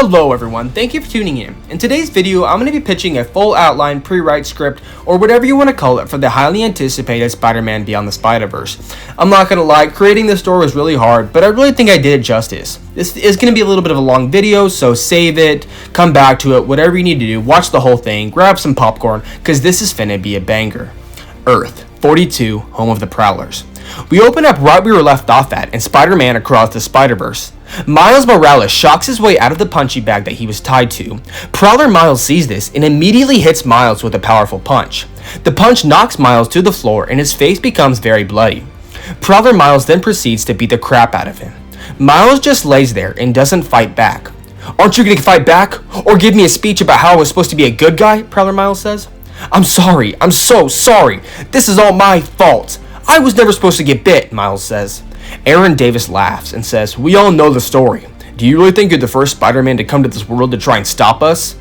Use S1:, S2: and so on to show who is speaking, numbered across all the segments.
S1: Hello everyone, thank you for tuning in. In today's video, I'm going to be pitching a full outline pre-write script, or whatever you want to call it, for the highly anticipated Spider-Man Beyond the Spider-Verse. I'm not going to lie, creating this story was really hard, but I really think I did it justice. This is going to be a little bit of a long video, so save it, come back to it, whatever you need to do, watch the whole thing, grab some popcorn, because this is finna be a banger. Earth, 42, home of the Prowlers. We open up right where we were left off at, in Spider-Man Across the Spider-Verse. Miles Morales shocks his way out of the punching bag that he was tied to. Prowler Miles sees this and immediately hits Miles with a powerful punch. The punch knocks Miles to the floor and his face becomes very bloody. Prowler Miles then proceeds to beat the crap out of him. Miles just lays there and doesn't fight back. "Aren't you gonna fight back? Or give me a speech about how I was supposed to be a good guy?" Prowler Miles says. "I'm sorry, I'm so sorry. This is all my fault. I was never supposed to get bit," Miles says. Aaron Davis laughs and says, "We all know the story. Do you really think you're the first Spider-Man to come to this world to try and stop us?"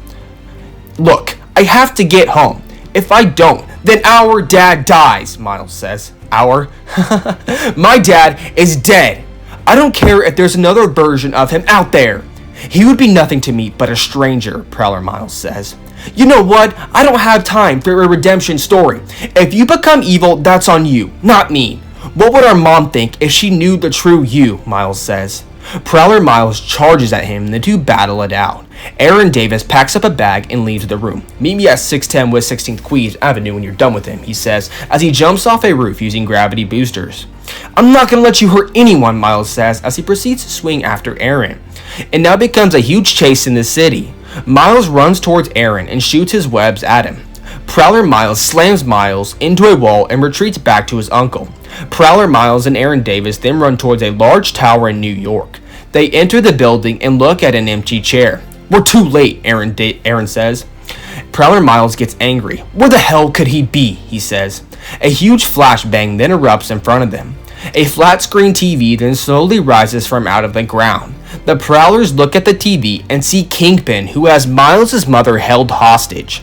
S1: "Look, I have to get home. If I don't, then our dad dies," Miles says. "Our? My dad is dead. I don't care if there's another version of him out there. He would be nothing to me but a stranger," Prowler Miles says. "You know what? I don't have time for a redemption story. If you become evil, that's on you, not me. What would our mom think if she knew the true you?" Miles says. Prowler Miles charges at him and the two battle it out. Aaron Davis packs up a bag and leaves the room. "Meet me at 610 West 16th Queens Avenue when you're done with him," he says as he jumps off a roof using gravity boosters. "I'm not gonna let you hurt anyone," Miles says as he proceeds to swing after Aaron. It now becomes a huge chase in the city. Miles runs towards Aaron and shoots his webs at him. Prowler Miles slams Miles into a wall and retreats back to his uncle. Prowler Miles and Aaron Davis then run towards a large tower in New York. They enter the building and look at an empty chair. "We're too late," Aaron says. Prowler Miles gets angry. "Where the hell could he be?" he says. A huge flashbang then erupts in front of them. A flat screen TV then slowly rises from out of the ground. The Prowlers look at the TV and see Kingpin, who has Miles' mother held hostage.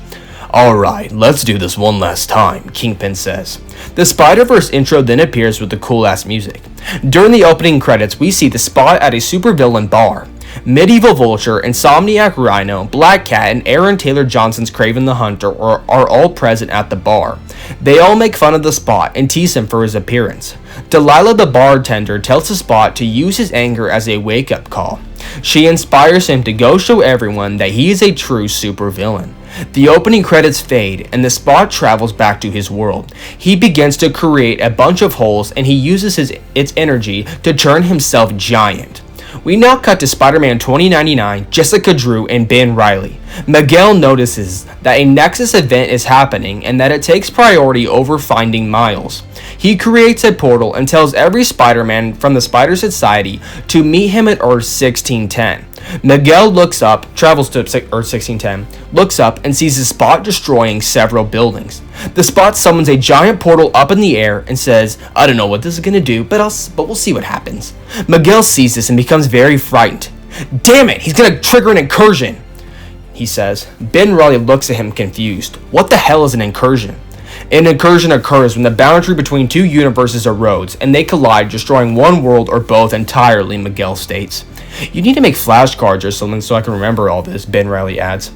S1: "Alright, let's do this one last time," Kingpin says. The Spider-Verse intro then appears with the cool-ass music. During the opening credits, we see the Spot at a supervillain bar. Medieval Vulture, Insomniac Rhino, Black Cat, and Aaron Taylor Johnson's Kraven the Hunter are all present at the bar. They all make fun of the Spot and tease him for his appearance. Delilah the bartender tells the Spot to use his anger as a wake-up call. She inspires him to go show everyone that he is a true supervillain. The opening credits fade and the Spot travels back to his world. He begins to create a bunch of holes and he uses its energy to turn himself giant. We now cut to Spider-Man 2099, Jessica Drew, and Ben Reilly. Miguel notices that a Nexus event is happening and that it takes priority over finding Miles. He creates a portal and tells every Spider-Man from the Spider Society to meet him at Earth 1610. Miguel travels to Earth 1610, looks up and sees the Spot destroying several buildings. The Spot summons a giant portal up in the air and says, "I don't know what this is gonna do, but we'll see what happens." Miguel sees this and becomes very frightened. "Damn it, he's gonna trigger an incursion," he says. Ben Reilly looks at him confused. What the hell is an incursion? An incursion occurs when the boundary between two universes erodes and they collide, destroying one world or both entirely, Miguel states. "You need to make flashcards or something so I can remember all this," Ben Reilly adds.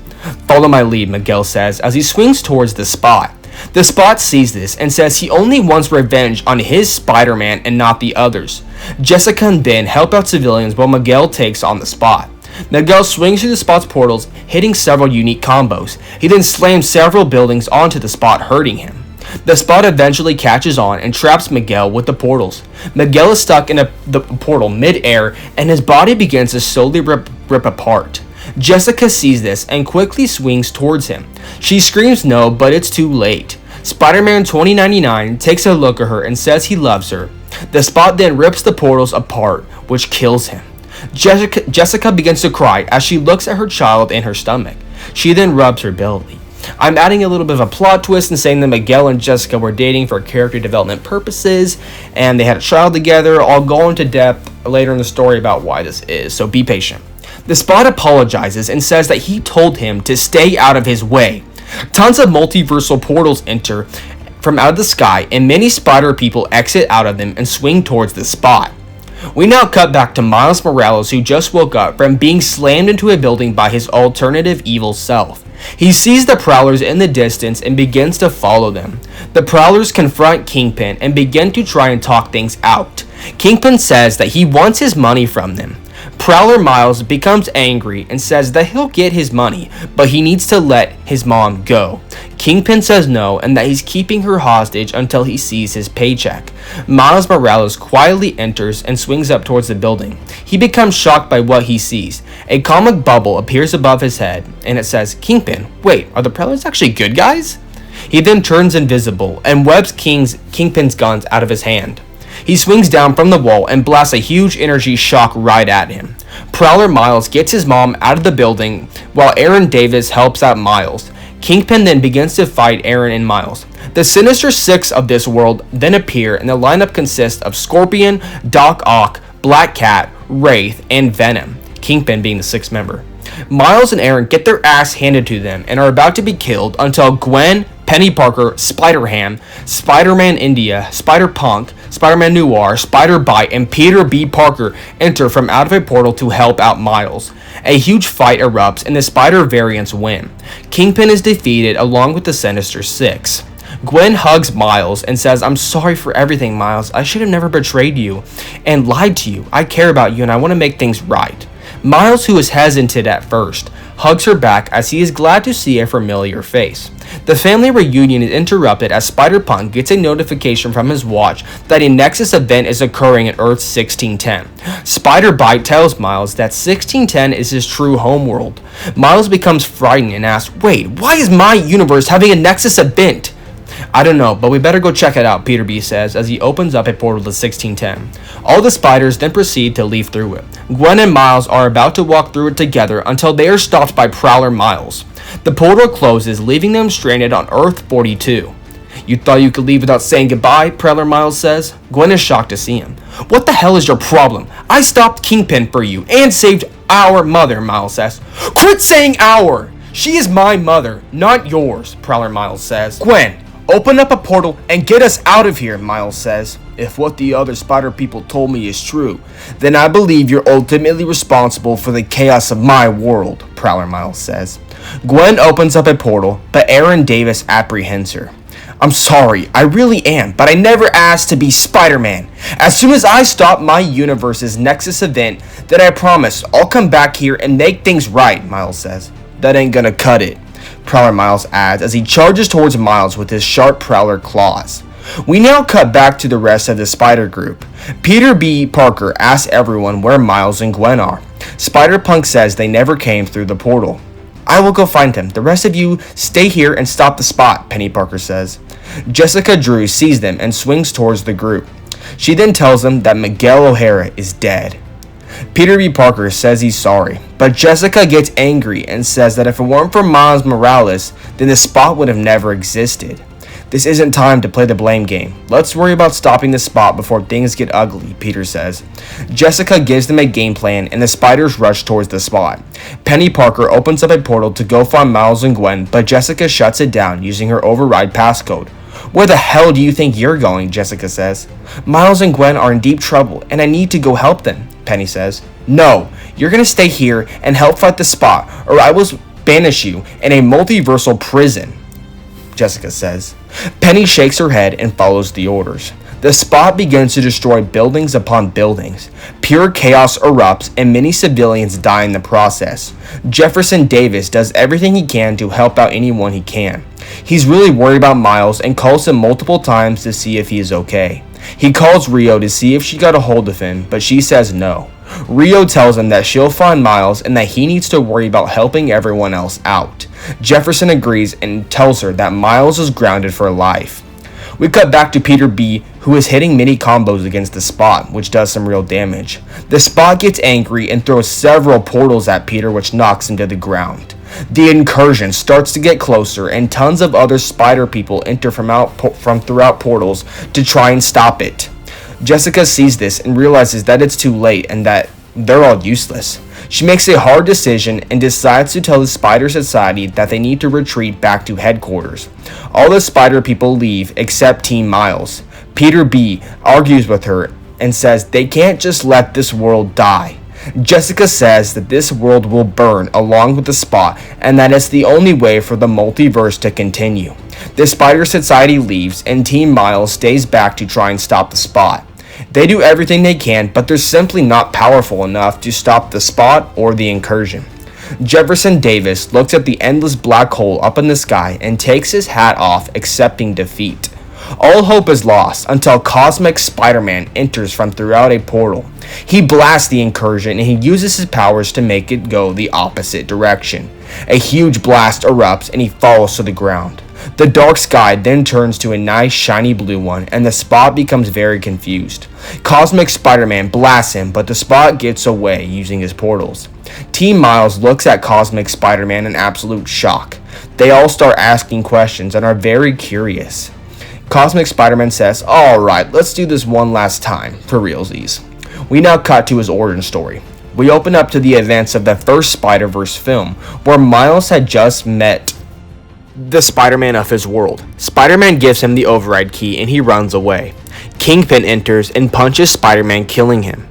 S1: "Follow my lead," Miguel says as he swings towards the Spot. The Spot sees this and says he only wants revenge on his Spider-Man and not the others. Jessica and Ben help out civilians while Miguel takes on the Spot. Miguel swings through the Spot's portals, hitting several unique combos. He then slams several buildings onto the Spot, hurting him. The Spot eventually catches on and traps Miguel with the portals. Miguel is stuck in the portal mid-air and his body begins to slowly rip apart. Jessica sees this and quickly swings towards him. She screams no, but it's too late. Spider-Man 2099 takes a look at her and says he loves her. The Spot then rips the portals apart, which kills him. Jessica begins to cry as she looks at her child in her stomach. She then rubs her belly. I'm adding a little bit of a plot twist and saying that Miguel and Jessica were dating for character development purposes and they had a child together. I'll go into depth later in the story about why this is, so be patient. The Spot apologizes and says that he told him to stay out of his way. Tons of multiversal portals enter from out of the sky and many spider people exit out of them and swing towards the Spot. We now cut back to Miles Morales, who just woke up from being slammed into a building by his alternative evil self. He sees the Prowlers in the distance and begins to follow them. The Prowlers confront Kingpin and begin to try and talk things out. Kingpin says that he wants his money from them. Prowler Miles becomes angry and says that he'll get his money, but he needs to let his mom go. Kingpin says no and that he's keeping her hostage until he sees his paycheck. Miles Morales quietly enters and swings up towards the building. He becomes shocked by what he sees. A comic bubble appears above his head and it says, "Kingpin, wait, are the Prowlers actually good guys?" He then turns invisible and webs Kingpin's guns out of his hand. He swings down from the wall and blasts a huge energy shock right at him. Prowler Miles gets his mom out of the building while Aaron Davis helps out Miles. Kingpin then begins to fight Aaron and Miles. The Sinister Six of this world then appear and the lineup consists of Scorpion, Doc Ock, Black Cat, Wraith, and Venom, Kingpin being the sixth member. Miles and Aaron get their ass handed to them and are about to be killed until Gwen, Penny Parker, Spider-Ham, Spider-Man India, Spider-Punk, Spider-Man Noir, Spider-Bite, and Peter B. Parker enter from out of a portal to help out Miles. A huge fight erupts and the Spider variants win. Kingpin is defeated along with the Sinister Six. Gwen hugs Miles and says, "I'm sorry for everything, Miles. I should have never betrayed you and lied to you. I care about you and I want to make things right." Miles, who is hesitant at first, hugs her back as he is glad to see a familiar face. The family reunion is interrupted as Spider-Punk gets a notification from his watch that a Nexus event is occurring at Earth 1610. Spider-Bite tells Miles that 1610 is his true homeworld. Miles becomes frightened and asks, "Wait, why is my universe having a Nexus event?" "I don't know, but we better go check it out," Peter B says as he opens up a portal to 1610. All the spiders then proceed to leave through it. Gwen and Miles are about to walk through it together until they are stopped by Prowler Miles. The portal closes, leaving them stranded on Earth 42. "You thought you could leave without saying goodbye?" Prowler Miles says. Gwen is shocked to see him. "What the hell is your problem? I stopped Kingpin for you and saved our mother," Miles says. "Quit saying our! She is my mother, not yours," Prowler Miles says. "Gwen, open up a portal and get us out of here," Miles says. "If what the other spider people told me is true, then I believe you're ultimately responsible for the chaos of my world," Prowler Miles says. Gwen opens up a portal, but Aaron Davis apprehends her. "I'm sorry, I really am, but I never asked to be Spider-Man. As soon as I stop my universe's Nexus event, then I promise I'll come back here and make things right," Miles says. "That ain't gonna cut it," Prowler Miles adds as he charges towards Miles with his sharp Prowler claws. We now cut back to the rest of the Spider group. Peter B. Parker asks everyone where Miles and Gwen are. Spider-Punk says they never came through the portal. "I will go find him. The rest of you stay here and stop the spot," Penny Parker says. Jessica Drew sees them and swings towards the group. She then tells them that Miguel O'Hara is dead. Peter B. Parker says he's sorry, but Jessica gets angry and says that if it weren't for Miles Morales, then the spot would have never existed. "This isn't time to play the blame game. Let's worry about stopping the spot before things get ugly," Peter says. Jessica gives them a game plan and the spiders rush towards the spot. Penny Parker opens up a portal to go find Miles and Gwen, but Jessica shuts it down using her override passcode. "Where the hell do you think you're going?" Jessica says. "Miles and Gwen are in deep trouble and I need to go help them," Penny says. "No, you're gonna stay here and help fight the spot or I will banish you in a multiversal prison," Jessica says. Penny shakes her head and follows the orders. The spot begins to destroy buildings upon buildings. Pure chaos erupts and many civilians die in the process. Jefferson Davis does everything he can to help out anyone he can. He's really worried about Miles and calls him multiple times to see if he is okay. He calls Rio to see if she got a hold of him, but she says no. Rio tells him that she'll find Miles and that he needs to worry about helping everyone else out. Jefferson agrees and tells her that Miles is grounded for life. We cut back to Peter B, who is hitting mini combos against the spot, which does some real damage. The spot gets angry and throws several portals at Peter, which knocks him to the ground. The incursion starts to get closer and tons of other spider people enter from throughout portals to try and stop it. Jessica sees this and realizes that it's too late and that they're all useless. She makes a hard decision and decides to tell the Spider Society that they need to retreat back to headquarters. All the spider people leave except Team Miles. Peter B argues with her and says they can't just let this world die. Jessica says that this world will burn along with the Spot and that it's the only way for the multiverse to continue. The Spider Society leaves and Team Miles stays back to try and stop the Spot. They do everything they can, but they're simply not powerful enough to stop the Spot or the incursion. Jefferson Davis looks at the endless black hole up in the sky and takes his hat off, accepting defeat. All hope is lost until Cosmic Spider-Man enters from throughout a portal. He blasts the incursion and he uses his powers to make it go the opposite direction. A huge blast erupts and he falls to the ground. The dark sky then turns to a nice shiny blue one and the Spot becomes very confused. Cosmic Spider-Man blasts him, but the Spot gets away using his portals. Team Miles looks at Cosmic Spider-Man in absolute shock. They all start asking questions and are very curious. Cosmic Spider-Man says, "Alright, let's do this one last time, for realsies." We now cut to his origin story. We open up to the events of the first Spider-Verse film, where Miles had just met the Spider-Man of his world. Spider-Man gives him the override key and he runs away. Kingpin enters and punches Spider-Man, killing him.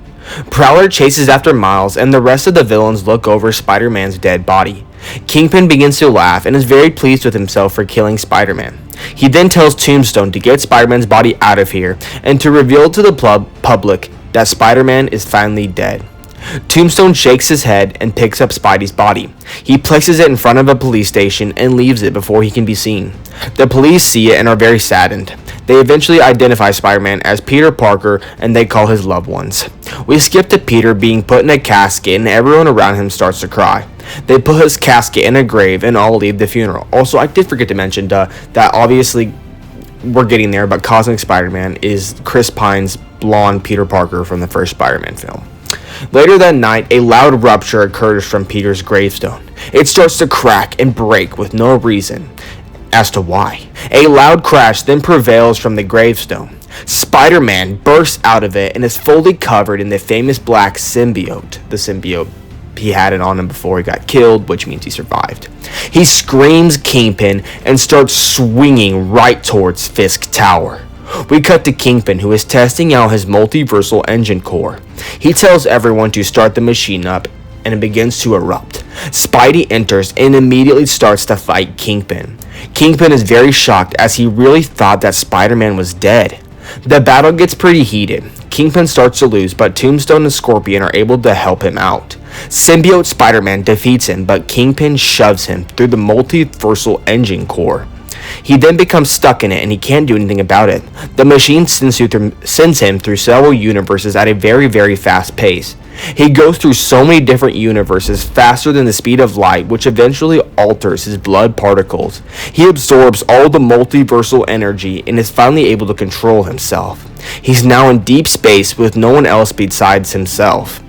S1: Prowler chases after Miles and the rest of the villains look over Spider-Man's dead body. Kingpin begins to laugh and is very pleased with himself for killing Spider-Man. He then tells Tombstone to get Spider-Man's body out of here and to reveal to the public that Spider-Man is finally dead. Tombstone shakes his head and picks up Spidey's body. He places it in front of a police station and leaves it before he can be seen. The police see it and are very saddened. They eventually identify Spider-Man as Peter Parker and they call his loved ones. We skip to Peter being put in a casket and everyone around him starts to cry. They put his casket in a grave and all leave the funeral. Also, I did forget to mention that obviously we're getting there, but Cosmic Spider-Man is Chris Pine's blonde Peter Parker from the first Spider-Man film. Later that night, a loud rupture occurs from Peter's gravestone. It starts to crack and break with no reason as to why. A loud crash then prevails from the gravestone. Spider-Man bursts out of it and is fully covered in the famous black symbiote. The symbiote, he had it on him before he got killed, which means he survived. He screams Kingpin and starts swinging right towards Fisk Tower. We cut to Kingpin, who is testing out his multiversal engine core. He tells everyone to start the machine up, and it begins to erupt. Spidey enters and immediately starts to fight Kingpin. Kingpin is very shocked as he really thought that Spider-Man was dead. The battle gets pretty heated. Kingpin starts to lose, but Tombstone and Scorpion are able to help him out. Symbiote Spider-Man defeats him, but Kingpin shoves him through the multiversal engine core. He then becomes stuck in it and he can't do anything about it. The machine sends him through several universes at a very, very fast pace. He goes through so many different universes faster than the speed of light, which eventually alters his blood particles. He absorbs all the multiversal energy and is finally able to control himself. He's now in deep space with no one else besides himself.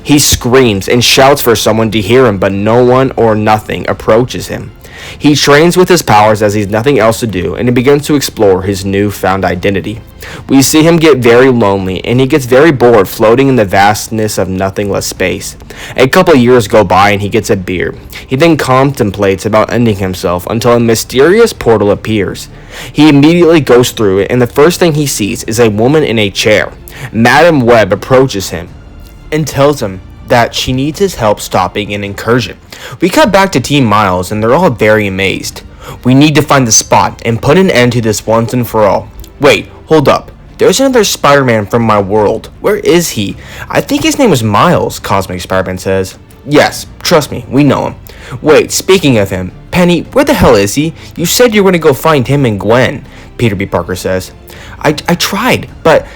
S1: He screams and shouts for someone to hear him, but no one or nothing approaches him. He trains with his powers as he's nothing else to do, and he begins to explore his newfound identity. We see him get very lonely, and he gets very bored floating in the vastness of nothingless space. A couple years go by and he gets a beer. He then contemplates about ending himself until a mysterious portal appears. He immediately goes through it, and the first thing he sees is a woman in a chair. Madam Web approaches him and tells him that she needs his help stopping an incursion. We cut back to Team Miles and they're all very amazed. We need to find the Spot and put an end to this once and for all. Wait, hold up. There's another Spider-Man from my world. Where is he? I think his name was Miles, Cosmic Spider-Man says. Yes, trust me, we know him. Wait, speaking of him, Penny, where the hell is he? You said you were going to go find him and Gwen, Peter B. Parker says. I tried, but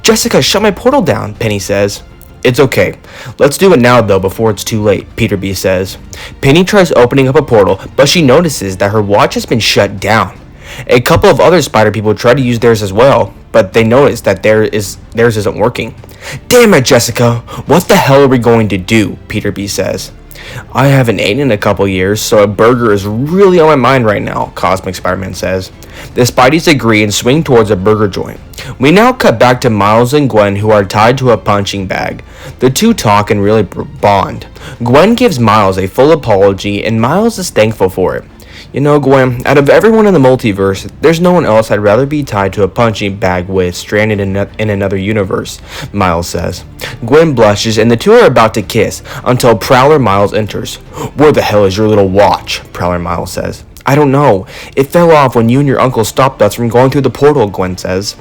S1: Jessica shut my portal down, Penny says. It's okay. Let's do it now though before it's too late, Peter B says. Penny tries opening up a portal, but she notices that her watch has been shut down. A couple of other spider people try to use theirs as well, but they notice that theirs isn't working. Damn it, Jessica! What the hell are we going to do? Peter B says. I haven't eaten in a couple years, so a burger is really on my mind right now, Cosmic Spider-Man says. The Spideys agree and swing towards a burger joint. We now cut back to Miles and Gwen, who are tied to a punching bag. The two talk and really bond. Gwen gives Miles a full apology and Miles is thankful for it. You know, Gwen, out of everyone in the multiverse, there's no one else I'd rather be tied to a punching bag with, stranded in another universe, Miles says. Gwen blushes, and the two are about to kiss, until Prowler Miles enters. Where the hell is your little watch? Prowler Miles says. I don't know. It fell off when you and your uncle stopped us from going through the portal, Gwen says.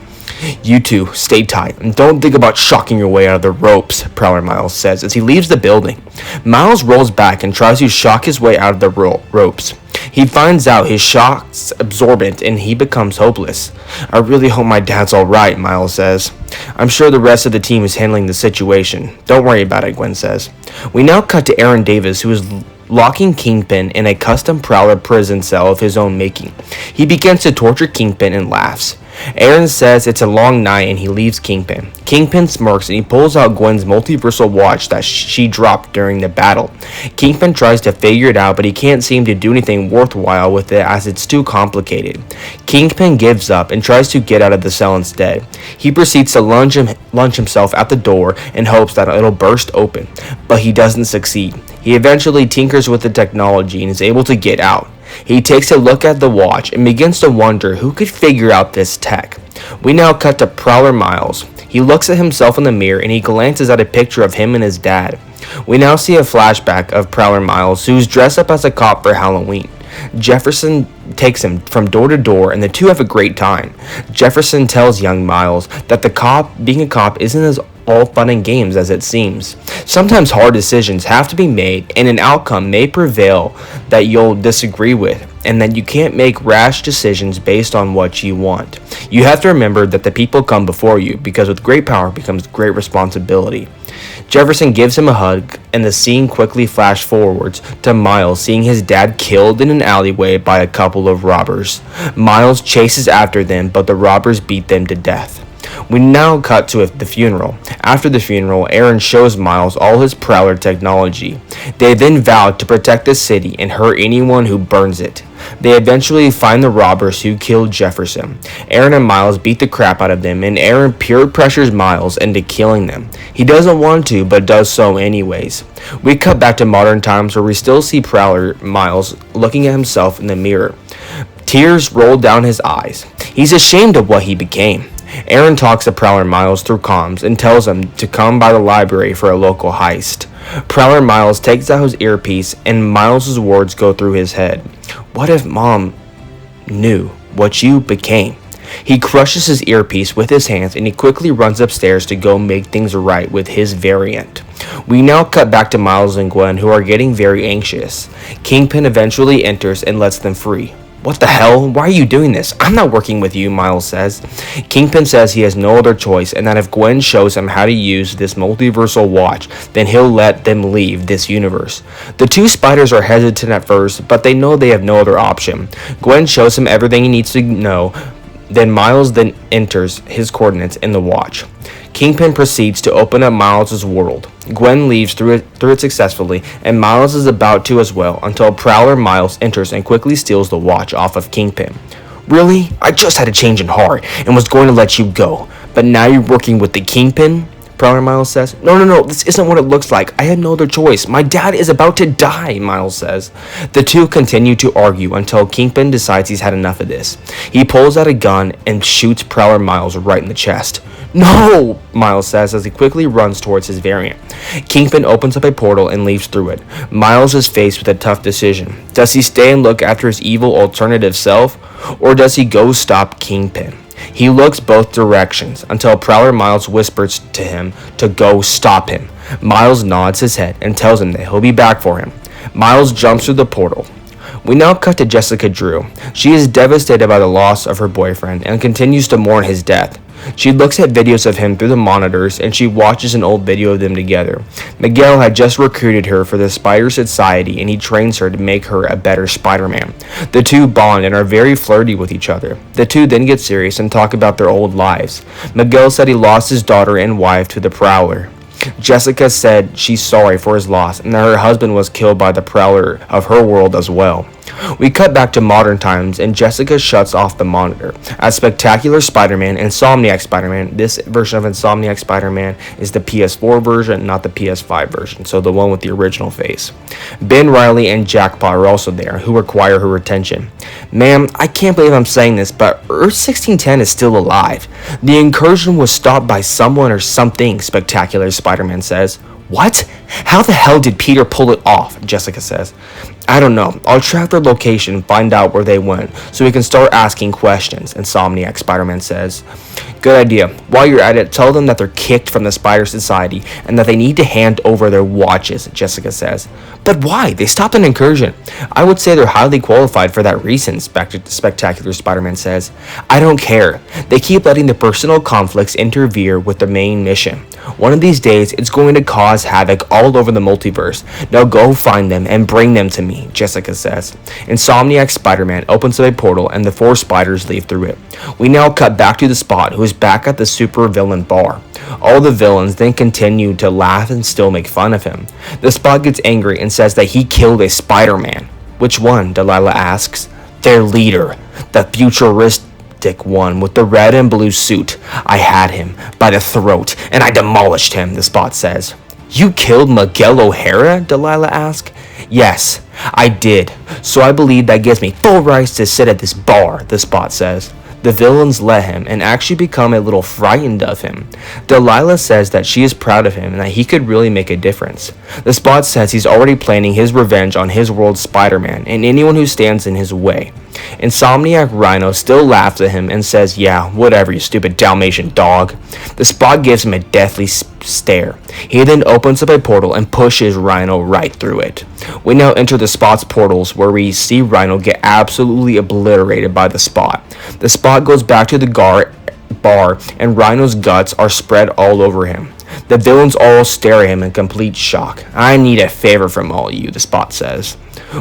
S1: You two, stay tight, and don't think about shocking your way out of the ropes, Prowler Miles says as he leaves the building. Miles rolls back and tries to shock his way out of the ropes. He finds out his shock's absorbent and he becomes hopeless. I really hope my dad's alright, Miles says. I'm sure the rest of the team is handling the situation. Don't worry about it, Gwen says. We now cut to Aaron Davis, who is locking Kingpin in a custom Prowler prison cell of his own making. He begins to torture Kingpin and laughs. Aaron says it's a long night and he leaves Kingpin. Kingpin smirks and he pulls out Gwen's multiversal watch that she dropped during the battle. Kingpin tries to figure it out, but he can't seem to do anything worthwhile with it as it's too complicated. Kingpin gives up and tries to get out of the cell instead. He proceeds to lunge himself at the door in hopes that it'll burst open, but he doesn't succeed. He eventually tinkers with the technology and is able to get out. He takes a look at the watch and begins to wonder who could figure out this tech. We now cut to Prowler Miles. He looks at himself in the mirror and he glances at a picture of him and his dad. We now see a flashback of Prowler Miles, who's dressed up as a cop for Halloween. Jefferson takes him from door to door and the two have a great time. Jefferson tells young Miles that being a cop isn't as all fun and games as it seems. Sometimes hard decisions have to be made and an outcome may prevail that you'll disagree with, and that you can't make rash decisions based on what you want. You have to remember that the people come before you, because with great power comes great responsibility. Jefferson gives him a hug, and the scene quickly flashes forwards to Miles seeing his dad killed in an alleyway by a couple of robbers. Miles chases after them, but the robbers beat them to death. We now cut to the funeral. After the funeral, Aaron shows Miles all his Prowler technology. They then vow to protect the city and hurt anyone who burns it. They eventually find the robbers who killed Jefferson. Aaron and Miles beat the crap out of them, and Aaron peer pressures Miles into killing them. He doesn't want to, but does so anyways. We cut back to modern times where we still see Prowler Miles looking at himself in the mirror. Tears roll down his eyes. He's ashamed of what he became. Aaron talks to Prowler Miles through comms and tells him to come by the library for a local heist. Prowler Miles takes out his earpiece and Miles' words go through his head. What if Mom knew what you became? He crushes his earpiece with his hands and he quickly runs upstairs to go make things right with his variant. We now cut back to Miles and Gwen, who are getting very anxious. Kingpin eventually enters and lets them free. What the hell? Why are you doing this? I'm not working with you, Miles says. Kingpin says he has no other choice and that if Gwen shows him how to use this multiversal watch, then he'll let them leave this universe. The two spiders are hesitant at first, but they know they have no other option. Gwen shows him everything he needs to know. Then Miles enters his coordinates in the watch. Kingpin proceeds to open up Miles' world. Gwen leaves through it successfully, and Miles is about to as well, until Prowler Miles enters and quickly steals the watch off of Kingpin. Really? I just had a change in heart and was going to let you go, but now you're working with the Kingpin? Prowler Miles says. No, this isn't what it looks like. I had no other choice. My dad is about to die, Miles says. The two continue to argue until Kingpin decides he's had enough of this. He pulls out a gun and shoots Prowler Miles right in the chest. No, Miles says as he quickly runs towards his variant. Kingpin opens up a portal and leaves through it. Miles is faced with a tough decision. Does he stay and look after his evil alternative self, or does he go stop Kingpin? He looks both directions until Prowler Miles whispers to him to go stop him. Miles nods his head and tells him that he'll be back for him. Miles jumps through the portal. We now cut to Jessica Drew. She is devastated by the loss of her boyfriend and continues to mourn his death. She looks at videos of him through the monitors and she watches an old video of them together. Miguel had just recruited her for the Spider Society and he trains her to make her a better Spider-Man. The two bond and are very flirty with each other. The two then get serious and talk about their old lives. Miguel said he lost his daughter and wife to the Prowler. Jessica said she's sorry for his loss and that her husband was killed by the Prowler of her world as well. We cut back to modern times and Jessica shuts off the monitor. As Spectacular Spider-Man, Insomniac Spider-Man, this version of Insomniac Spider-Man is the PS4 version, not the PS5 version, so the one with the original face. Ben Reilly and Jackpot are also there, who require her attention. Ma'am, I can't believe I'm saying this, but Earth 1610 is still alive. The incursion was stopped by someone or something, Spectacular Spider-Man says. What? How the hell did Peter pull it off? Jessica says. I don't know. I'll track their location and find out where they went so we can start asking questions, Insomniac Spider-Man says. Good idea. While you're at it, tell them that they're kicked from the Spider Society and that they need to hand over their watches, Jessica says. But why? They stopped an incursion. I would say they're highly qualified for that reason, Spectacular Spider-Man says. I don't care. They keep letting the personal conflicts interfere with the main mission. One of these days, it's going to cause havoc all over the multiverse. Now go find them and bring them to me, Jessica says. Insomniac Spider-Man opens up a portal and the 4 spiders leave through it. We now cut back to the Spot, who is back at the supervillain bar. All the villains then continue to laugh and still make fun of him. The Spot gets angry and says that he killed a Spider-Man. Which one? Delilah asks. Their leader, the futuristic one with the red and blue suit. I had him by the throat and I demolished him, the Spot says. You killed Miguel O'Hara? Delilah asks. Yes, I did. So I believe that gives me full rights to sit at this bar, the Spot says. The villains let him and actually become a little frightened of him. Delilah says that she is proud of him and that he could really make a difference. The Spot says he's already planning his revenge on his world's Spider-Man and anyone who stands in his way. Insomniac Rhino still laughs at him and says, yeah, whatever, you stupid Dalmatian dog. The Spot gives him a deathly stare. He then opens up a portal and pushes Rhino right through it. We now enter the Spot's portals where we see Rhino get absolutely obliterated by the Spot. The Spot goes back to the bar and Rhino's guts are spread all over him. The villains all stare at him in complete shock. I need a favor from all of you, the Spot says.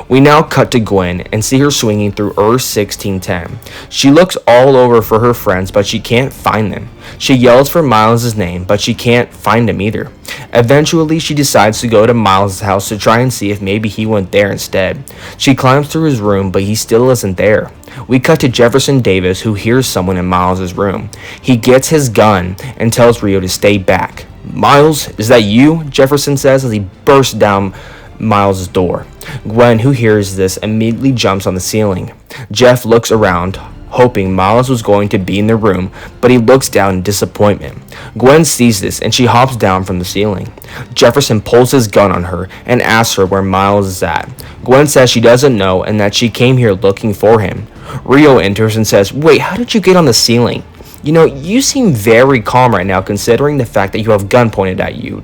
S1: We now cut to Gwen and see her swinging through Earth 1610. She looks all over for her friends, but she can't find them. She yells for Miles' name, but she can't find him either. Eventually, she decides to go to Miles' house to try and see if maybe he went there instead. She climbs through his room, but he still isn't there. We cut to Jefferson Davis, who hears someone in Miles' room. He gets his gun and tells Rio to stay back. Miles, is that you? Jefferson says as he bursts down Miles' door. Gwen, who hears this, immediately jumps on the ceiling. Jeff looks around, hoping Miles was going to be in the room, but he looks down in disappointment. Gwen sees this and she hops down from the ceiling. Jefferson pulls his gun on her and asks her where Miles is at. Gwen says she doesn't know and that she came here looking for him. Rio enters and says, wait, how did you get on the ceiling? You know, you seem very calm right now considering the fact that you have a gun pointed at you,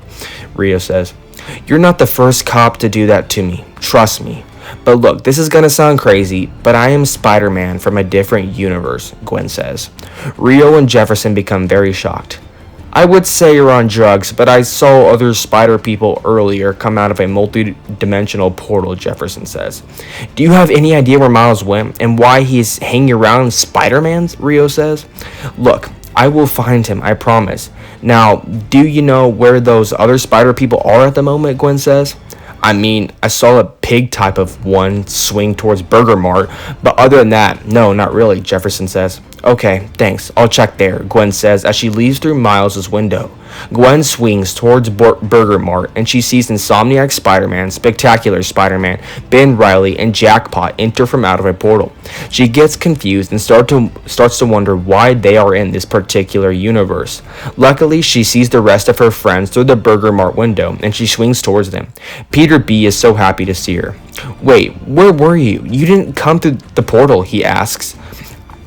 S1: Rio says. You're not the first cop to do that to me. Trust me. But look, this is gonna sound crazy, but I am Spider-Man from a different universe, Gwen says. Rio and Jefferson become very shocked. I would say you're on drugs, but I saw other spider people earlier come out of a multi-dimensional portal, Jefferson says. Do you have any idea where Miles went and why he's hanging around Spider-Man's? Rio says. Look, I will find him, I promise. Now, do you know where those other spider people are at the moment, Gwen says. I mean, I saw a pig type of one swing towards Burger Mart, but other than that, no, not really, Jefferson says. Okay, thanks, I'll check there, Gwen says as she leaves through Miles' window. Gwen swings towards Burger Mart and she sees Insomniac Spider-Man, Spectacular Spider-Man, Ben Reilly, and Jackpot enter from out of a portal. She gets confused and starts to wonder why they are in this particular universe. Luckily, she sees the rest of her friends through the Burger Mart window and she swings towards them. Peter B is so happy to see her. Wait, where were you? You didn't come through the portal, he asks.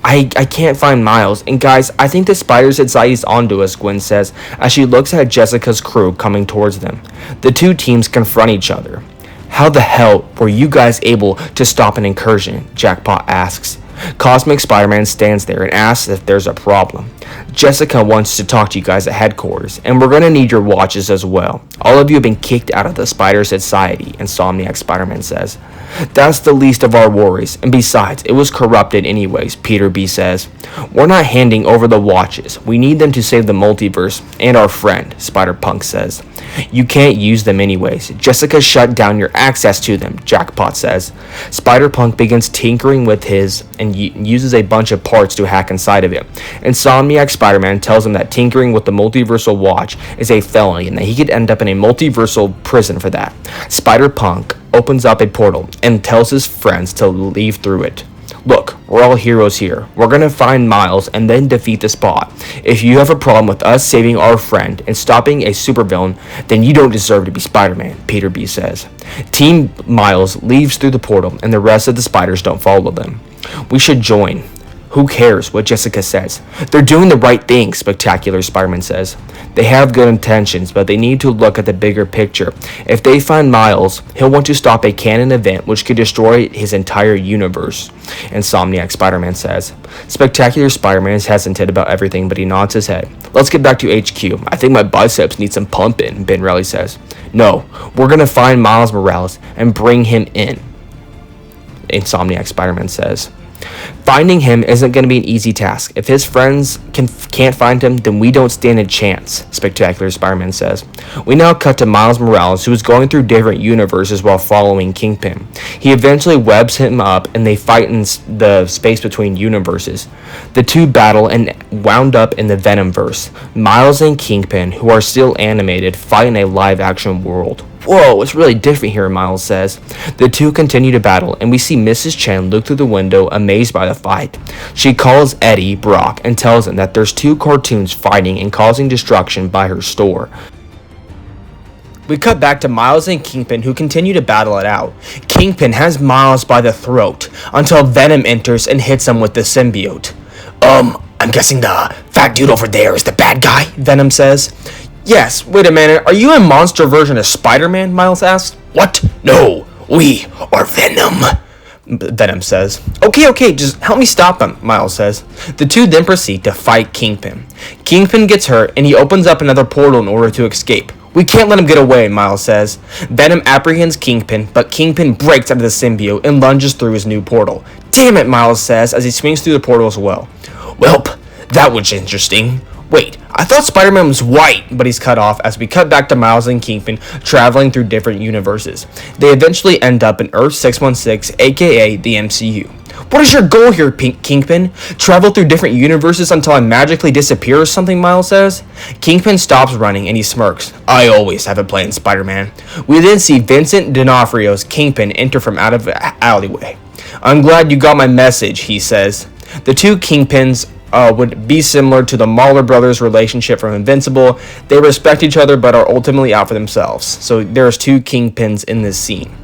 S1: I can't find Miles, and guys, I think the Spider Society's onto us, Gwen says, as she looks at Jessica's crew coming towards them. The two teams confront each other. How the hell were you guys able to stop an incursion? Jackpot asks. Cosmic Spider-Man stands there and asks if there's a problem. Jessica wants to talk to you guys at headquarters, and we're gonna need your watches as well. All of you have been kicked out of the Spider Society, Insomniac Spider-Man says. That's the least of our worries, and besides, it was corrupted anyways, Peter B says. We're not handing over the watches. We need them to save the multiverse and our friend, Spider-Punk says. You can't use them anyways. Jessica shut down your access to them, Jackpot says. Spider-Punk begins tinkering with his and uses a bunch of parts to hack inside of it. Insomniac Spider-Man tells him that tinkering with the multiversal watch is a felony and that he could end up in a multiversal prison for that. Spider-Punk opens up a portal and tells his friends to leave through it. Look, we're all heroes here. We're gonna find Miles and then defeat the Spot. If you have a problem with us saving our friend and stopping a supervillain, then you don't deserve to be Spider-Man, Peter B says. Team Miles leaves through the portal and the rest of the spiders don't follow them. We should join. Who cares what Jessica says? They're doing the right thing, Spectacular Spider-Man says. They have good intentions, but they need to look at the bigger picture. If they find Miles, he'll want to stop a canon event which could destroy his entire universe, Insomniac Spider-Man says. Spectacular Spider-Man is hesitant about everything, but he nods his head. Let's get back to HQ. I think my biceps need some pumping, Ben Reilly says. No, we're gonna find Miles Morales and bring him in, Insomniac Spider-Man says. Finding him isn't going to be an easy task. If his friends can't find him, then we don't stand a chance, Spectacular Spider-Man says. We now cut to Miles Morales, who is going through different universes while following Kingpin. He eventually webs him up, and they fight in the space between universes. The two battle and wound up in the Venomverse. Miles and Kingpin, who are still animated, fight in a live-action world. Whoa, it's really different here, Miles says. The two continue to battle, and we see Mrs. Chen look through the window, amazed by the fight. She calls Eddie Brock and tells him that there's two cartoons fighting and causing destruction by her store. We cut back to Miles and Kingpin, who continue to battle it out. Kingpin has Miles by the throat until Venom enters and hits him with the symbiote. I'm guessing the fat dude over there is the bad guy, Venom says. Yes, wait a minute, are you a monster version of Spider-Man? Miles asks. What? No, we are Venom, Venom says. Okay, just help me stop him, Miles says. The two then proceed to fight Kingpin. Kingpin gets hurt and he opens up another portal in order to escape. We can't let him get away, Miles says. Venom apprehends Kingpin, but Kingpin breaks out of the symbiote and lunges through his new portal. Damn it, Miles says as he swings through the portal as well. Welp, that was interesting. Wait, I thought Spider-Man was white, but he's cut off as we cut back to Miles and Kingpin traveling through different universes. They eventually end up in Earth 616, aka the MCU. What is your goal here, Kingpin? Travel through different universes until I magically disappear or something, Miles says? Kingpin stops running and he smirks. I always have a plan, Spider-Man. We then see Vincent D'Onofrio's Kingpin enter from out of the alleyway. I'm glad you got my message, he says. The two Kingpins would be similar to the Mauler brothers' relationship from Invincible. They respect each other but are ultimately out for themselves. So there's two Kingpins in this scene.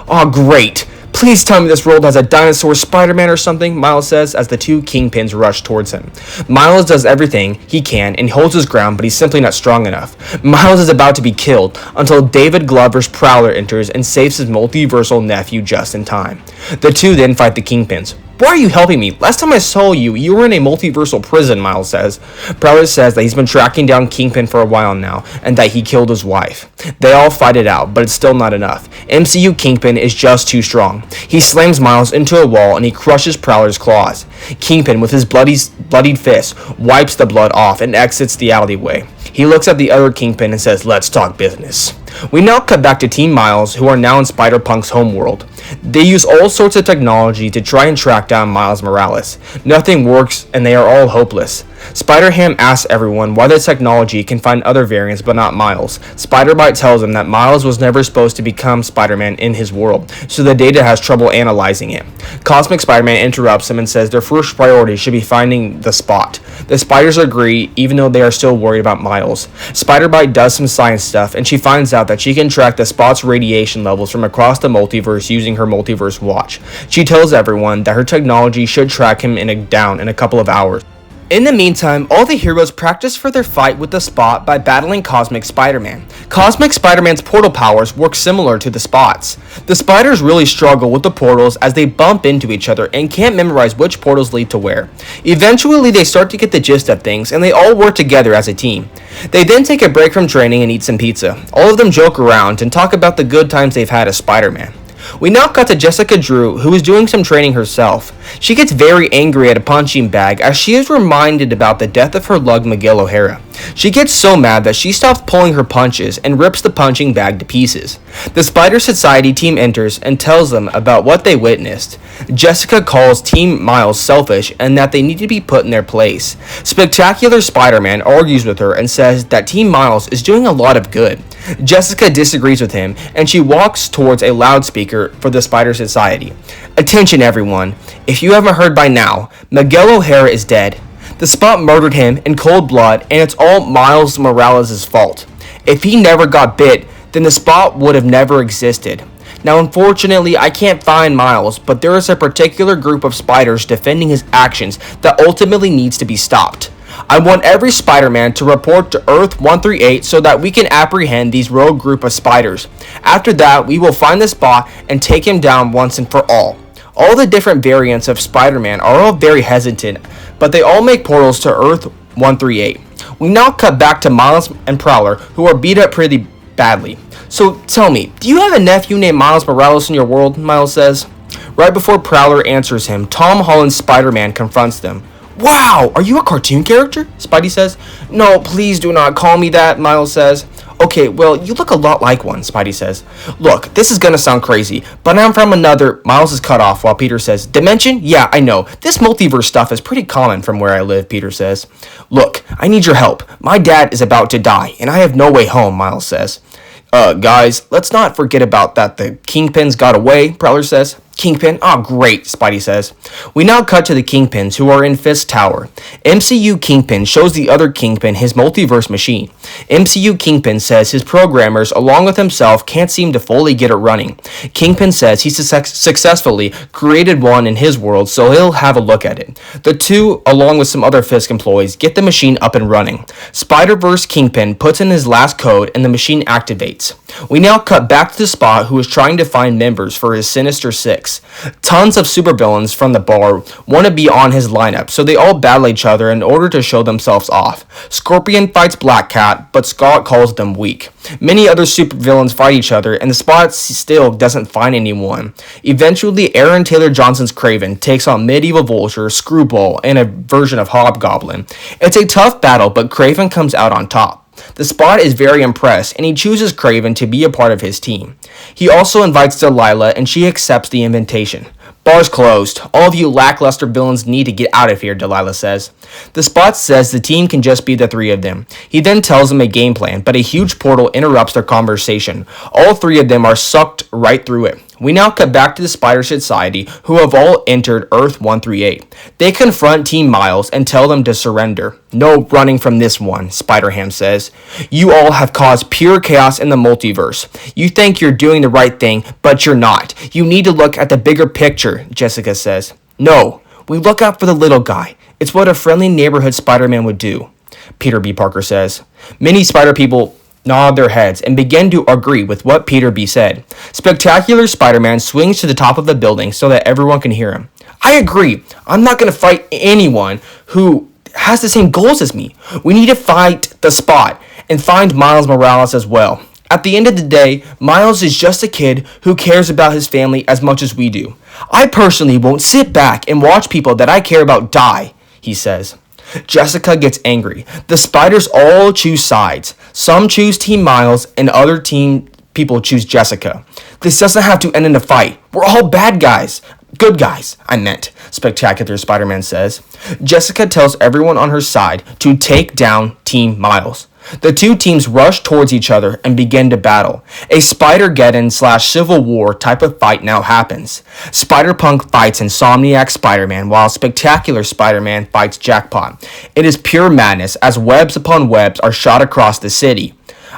S1: Oh, great. Please tell me this world has a dinosaur Spider-Man or something, Miles says as the two Kingpins rush towards him. Miles does everything he can and holds his ground, but he's simply not strong enough. Miles is about to be killed until David Glover's Prowler enters and saves his multiversal nephew just in time. The two then fight the Kingpins. Why are you helping me? Last time I saw you, you were in a multiversal prison, Miles says. Prowler says that he's been tracking down Kingpin for a while now, and that he killed his wife. They all fight it out, but it's still not enough. MCU Kingpin is just too strong. He slams Miles into a wall and he crushes Prowler's claws. Kingpin, with his bloodied fist, wipes the blood off and exits the alleyway. He looks at the other Kingpin and says, let's talk business. We now cut back to Team Miles, who are now in Spider-Punk's homeworld. They use all sorts of technology to try and track down Miles Morales. Nothing works, and they are all hopeless. Spider-Ham asks everyone why the technology can find other variants but not Miles. Spider-Bite tells him that Miles was never supposed to become Spider-Man in his world, so the data has trouble analyzing it. Cosmic Spider-Man interrupts him and says their first priority should be finding the Spot. The spiders agree, even though they are still worried about Miles. Spider-Bite does some science stuff, and she finds out that she can track the Spot's radiation levels from across the multiverse using her multiverse watch. She tells everyone that her technology should track him down in a couple of hours. In the meantime, all the heroes practice for their fight with the Spot by battling Cosmic Spider-Man. Cosmic Spider-Man's portal powers work similar to the Spot's. The Spiders really struggle with the portals as they bump into each other and can't memorize which portals lead to where. Eventually, they start to get the gist of things and they all work together as a team. They then take a break from training and eat some pizza. All of them joke around and talk about the good times they've had as Spider-Man. We now cut to Jessica Drew, who is doing some training herself. She gets very angry at a punching bag as she is reminded about the death of her lug Miguel O'Hara. She gets so mad that she stops pulling her punches and rips the punching bag to pieces. The Spider Society team enters and tells them about what they witnessed. Jessica calls Team Miles selfish and that they need to be put in their place. Spectacular Spider-Man argues with her and says that Team Miles is doing a lot of good. Jessica disagrees with him and she walks towards a loudspeaker for the Spider Society. Attention everyone, if you haven't heard by now, Miguel O'Hara is dead. The Spot murdered him in cold blood and it's all Miles Morales' fault. If he never got bit, then the Spot would have never existed. Now unfortunately I can't find Miles, but there is a particular group of spiders defending his actions that ultimately needs to be stopped. I want every Spider-Man to report to Earth-138 so that we can apprehend these rogue group of spiders. After that, we will find the Spot and take him down once and for all. All the different variants of Spider-Man are all very hesitant, but they all make portals to Earth-138. We now cut back to Miles and Prowler, who are beat up pretty badly. So tell me, do you have a nephew named Miles Morales in your world? Miles says. Right before Prowler answers him, Tom Holland's Spider-Man confronts them. Wow, are you a cartoon character? Spidey says. No, please do not call me that, Miles says. Okay, well, you look a lot like one, Spidey says. Look, this is gonna sound crazy, but I'm from another... Miles is cut off while Peter says, Dimension? Yeah, I know. This multiverse stuff is pretty common from where I live, Peter says. Look, I need your help. My dad is about to die, and I have no way home, Miles says. Guys, let's not forget about that the Kingpins got away, Prowler says. Kingpin? Oh, great, Spidey says. We now cut to the Kingpins, who are in Fisk Tower. MCU Kingpin shows the other Kingpin his multiverse machine. MCU Kingpin says his programmers, along with himself, can't seem to fully get it running. Kingpin says he successfully created one in his world, so he'll have a look at it. The two, along with some other Fisk employees, get the machine up and running. Spider-Verse Kingpin puts in his last code, and the machine activates. We now cut back to the Spot, who is trying to find members for his Sinister Six. Tons of supervillains from the bar want to be on his lineup, so they all battle each other in order to show themselves off. Scorpion fights Black Cat, but Scott calls them weak. Many other supervillains fight each other, and the Spot still doesn't find anyone. Eventually, Aaron Taylor Johnson's Kraven takes on Medieval Vulture, Screwball, and a version of Hobgoblin. It's a tough battle, but Kraven comes out on top. The Spot is very impressed, and he chooses Kraven to be a part of his team. He also invites Delilah, and she accepts the invitation. Bar's closed. All of you lackluster villains need to get out of here, Delilah says. The Spot says the team can just be the three of them. He then tells them a game plan, but a huge portal interrupts their conversation. All three of them are sucked right through it. We now cut back to the Spider Society, who have all entered Earth-138. They confront Team Miles and tell them to surrender. No running from this one, Spider-Ham says. You all have caused pure chaos in the multiverse. You think you're doing the right thing, but you're not. You need to look at the bigger picture, Jessica says. No, we look out for the little guy. It's what a friendly neighborhood Spider-Man would do, Peter B. Parker says. Many Spider people nod their heads and begin to agree with what Peter B. said. Spectacular Spider-Man swings to the top of the building so that everyone can hear him. I agree. I'm not going to fight anyone who has the same goals as me. We need to fight the Spot and find Miles Morales as well. At the end of the day, Miles is just a kid who cares about his family as much as we do. I personally won't sit back and watch people that I care about die, he says. Jessica gets angry. The Spiders all choose sides. Some choose Team Miles and other team people choose Jessica. This doesn't have to end in a fight. We're all bad guys. Good guys, I meant, Spectacular Spider-Man says. Jessica tells everyone on her side to take down Team Miles. The two teams rush towards each other and begin to battle. A Spider-Geddon/Civil War type of fight now happens. Spider-Punk fights Insomniac Spider-Man while Spectacular Spider-Man fights Jackpot. It is pure madness as webs upon webs are shot across the city.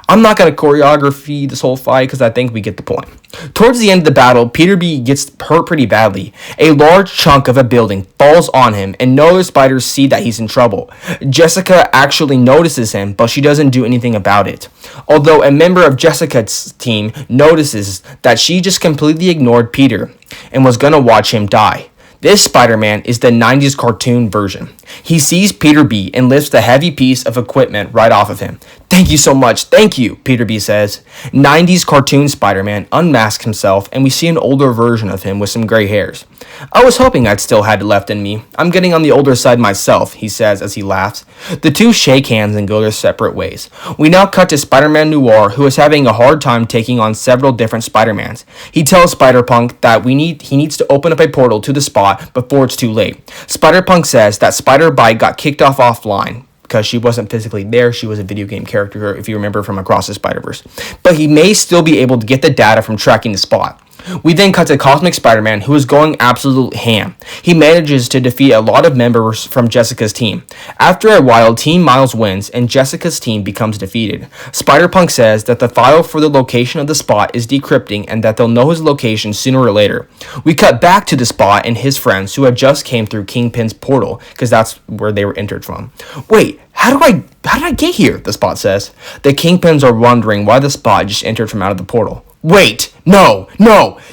S1: I'm not going to choreography this whole fight because I think we get the point. Towards the end of the battle, Peter B gets hurt pretty badly. A large chunk of a building falls on him, and no other spiders see that he's in trouble. Jessica actually notices him, but she doesn't do anything about it. Although a member of Jessica's team notices that she just completely ignored Peter and was gonna watch him die. This Spider-Man is the 90s cartoon version. He sees Peter B and lifts a heavy piece of equipment right off of him. "Thank you so much, thank you," Peter B says. 90s cartoon Spider-Man unmasks himself, and we see an older version of him with some gray hairs. "I was hoping I'd still had it left in me. I'm getting on the older side myself," he says as he laughs. The two shake hands and go their separate ways. We now cut to Spider-Man Noir, who is having a hard time taking on several different Spider-Mans. He tells Spider-Punk that he needs to open up a portal to the spot before it's too late. Spider-Punk says that Spider-Bite got kicked off offline because she wasn't physically there. She was a video game character, if you remember from Across the Spider-Verse. But he may still be able to get the data from tracking the spot. We then cut to Cosmic Spider-Man, who is going absolute ham. He manages to defeat a lot of members from Jessica's team. After a while, Team Miles wins, and Jessica's team becomes defeated. Spider-Punk says that the file for the location of the spot is decrypting and that they'll know his location sooner or later. We cut back to the spot and his friends, who had just came through Kingpin's portal, because that's where they were entered from. "Wait, how did I get here?" the spot says. The Kingpins are wondering why the spot just entered from out of the portal. "Wait, no,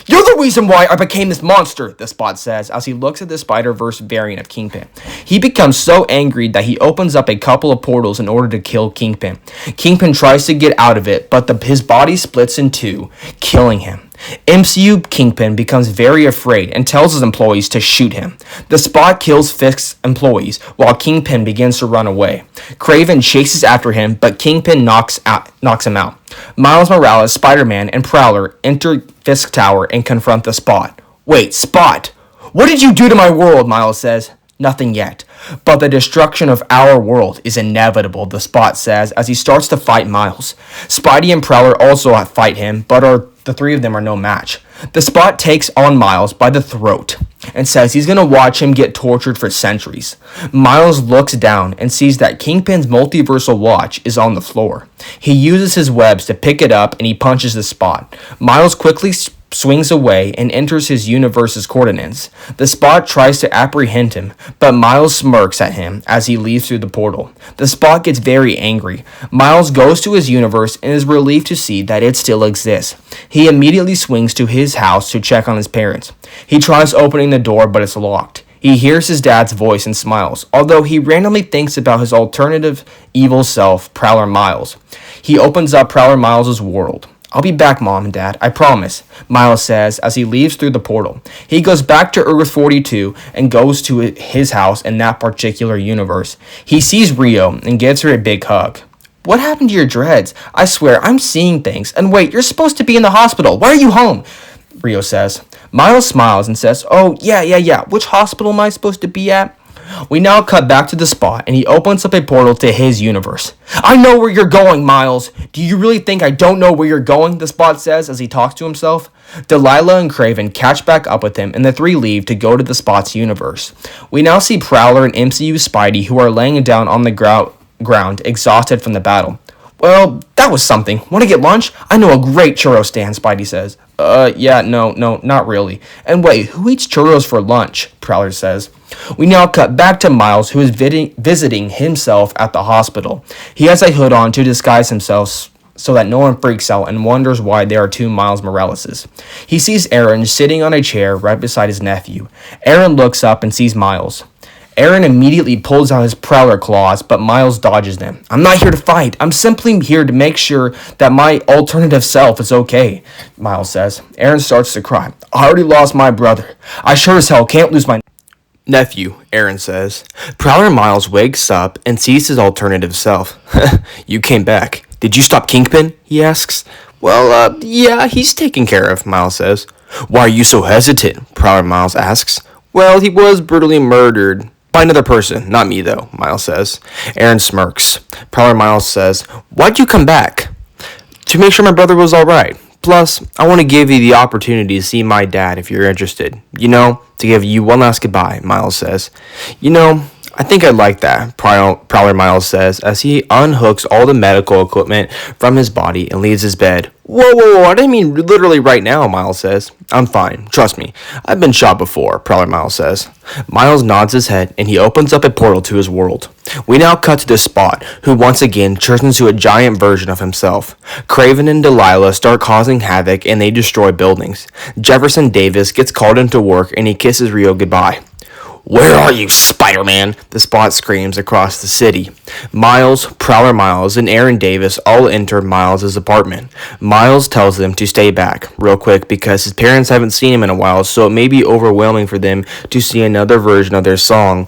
S1: you're the reason why I became this monster," the spot says as he looks at the Spider-Verse variant of Kingpin. He becomes so angry that he opens up a couple of portals in order to kill Kingpin. Kingpin tries to get out of it, but his body splits in two, killing him. MCU Kingpin becomes very afraid and tells his employees to shoot him. The spot kills Fisk's employees while Kingpin begins to run away. Kraven chases after him, but Kingpin knocks him out. Miles Morales, Spider-Man, and Prowler enter Fisk Tower and confront the Spot. "Wait, Spot! What did you do to my world?" Miles says. "Nothing yet. But the destruction of our world is inevitable," the Spot says as he starts to fight Miles. Spidey and Prowler also fight him, but the three of them are no match. The Spot takes on Miles by the throat and says he's going to watch him get tortured for centuries. Miles looks down and sees that Kingpin's multiversal watch is on the floor. He uses his webs to pick it up and he punches the Spot. Miles quickly swings away and enters his universe's coordinates. The Spot tries to apprehend him, but Miles smirks at him as he leaves through the portal. The Spot gets very angry. Miles goes to his universe and is relieved to see that it still exists. He immediately swings to his house to check on his parents. He tries opening the door, but it's locked. He hears his dad's voice and smiles, although he randomly thinks about his alternative evil self, Prowler Miles. He opens up Prowler Miles' world. "I'll be back, Mom and Dad, I promise," Miles says as he leaves through the portal. He goes back to Earth 42 and goes to his house in that particular universe. He sees Rio and gives her a big hug. "What happened to your dreads? I swear, I'm seeing things. And wait, you're supposed to be in the hospital. Why are you home?" Rio says. Miles smiles and says, "Oh, yeah. Which hospital am I supposed to be at?" We now cut back to the Spot, and he opens up a portal to his universe. "I know where you're going, Miles. Do you really think I don't know where you're going?" the Spot says as he talks to himself. Delilah and Kraven catch back up with him, and the three leave to go to the Spot's universe. We now see Prowler and MCU Spidey, who are laying down on the ground, exhausted from the battle. "Well, that was something. Want to get lunch? I know a great churro stand," Spidey says. Yeah, no, not really. "And wait, who eats churros for lunch?" Prowler says. We now cut back to Miles, who is visiting himself at the hospital. He has a hood on to disguise himself so that no one freaks out and wonders why there are two Miles Moraleses. He sees Aaron sitting on a chair right beside his nephew. Aaron looks up and sees Miles. Aaron immediately pulls out his Prowler claws, but Miles dodges them. "I'm not here to fight. I'm simply here to make sure that my alternative self is okay," Miles says. Aaron starts to cry. "I already lost my brother. I sure as hell can't lose my nephew," Aaron says. Prowler Miles wakes up and sees his alternative self. "You came back. Did you stop Kingpin?" he asks. "Well, yeah, he's taken care of," Miles says. "Why are you so hesitant?" Prowler Miles asks. "Well, he was brutally murdered. By another person, not me though," Miles says. Aaron smirks. Prowler Miles says, "Why'd you come back?" "To make sure my brother was alright. Plus, I want to give you the opportunity to see my dad if you're interested. To give you one last goodbye," Miles says. I think I'd like that, Prowler Miles says as he unhooks all the medical equipment from his body and leaves his bed. Whoa, I didn't mean literally right now, Miles says. I'm fine, trust me. I've been shot before, Prowler Miles says. Miles nods his head and he opens up a portal to his world. We now cut to the Spot, who once again turns into a giant version of himself. Kraven and Delilah start causing havoc and they destroy buildings. Jefferson Davis gets called into work and he kisses Rio goodbye. Where are you, Spider-Man? The Spot screams across the city. Miles, Prowler Miles, and Aaron Davis all enter Miles' apartment. Miles tells them to stay back real quick because his parents haven't seen him in a while, so it may be overwhelming for them to see another version of their son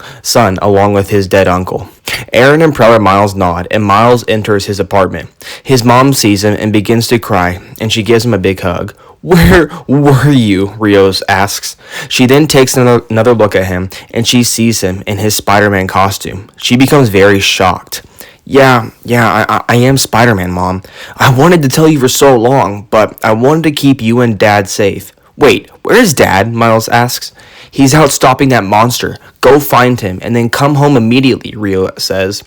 S1: along with his dead uncle. Aaron and Prowler Miles nod, and Miles enters his apartment. His mom sees him and begins to cry, and she gives him a big hug. Where were you? Rios asks. She then takes another look at him, and she sees him in his Spider-Man costume. She becomes very shocked. Yeah, I am Spider-Man, Mom. I wanted to tell you for so long, but I wanted to keep you and Dad safe. Wait, where's Dad? Miles asks. He's out stopping that monster. Go find him, and then come home immediately, Rio says.